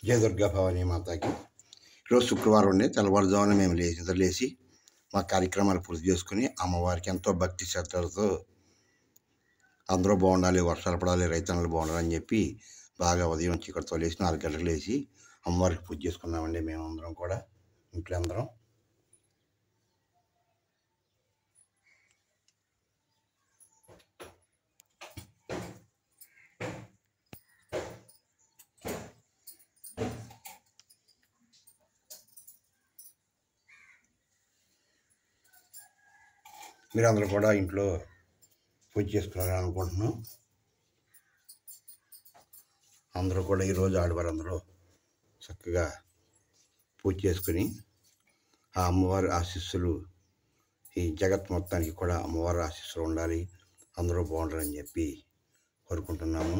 జయ దుర్గా భవానీ మాతాకి. ఈరోజు శుక్రవారం ఉండే తెల్లవారుజామున మేము నిద్రలేసి మా కార్యక్రమాలు పూర్తి చేసుకుని అమ్మవారికి ఎంతో భక్తి శ్రద్ధలతో అందరూ బాగుండాలి, వర్షాలు పడాలి, రైతన్నలు బాగుండాలని చెప్పి బాగా ఉదయం చీకటితో లేచి 4 గంటలకు లేచి అమ్మవారికి పూజ చేసుకున్నామండి. మేము అందరం కూడా ఇంట్లో అందరం. మీరందరూ కూడా ఇంట్లో పూజ చేసుకున్నారని అనుకుంటున్నాం. అందరూ కూడా ఈరోజు ఆడవారందరూ చక్కగా పూజ చేసుకుని ఆ అమ్మవారి ఆశీస్సులు ఈ జగత్ మొత్తానికి కూడా అమ్మవారి ఆశీస్సులు ఉండాలి, అందరూ బాగుండాలని చెప్పి కోరుకుంటున్నాము.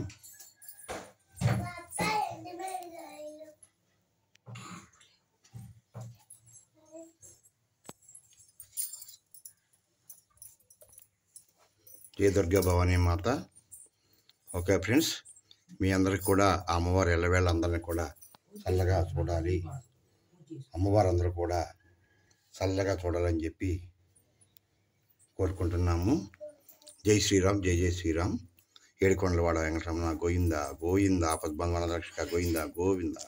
జయ దుర్గా భవానీ మాత. ఓకే ఫ్రెండ్స్, మీ అందరికి కూడా ఆ అమ్మవారు ఎల్లవేళ అందరినీ కూడా చల్లగా చూడాలి, అమ్మవారు అందరూ కూడా చల్లగా చూడాలని చెప్పి కోరుకుంటున్నాము. జై శ్రీరామ్, జై జై శ్రీరామ్. ఏడుకొండలవాడ వెంకటరమణ గోవింద గోవింద. ఆపద్బంధన రక్షక గోవింద గోవింద.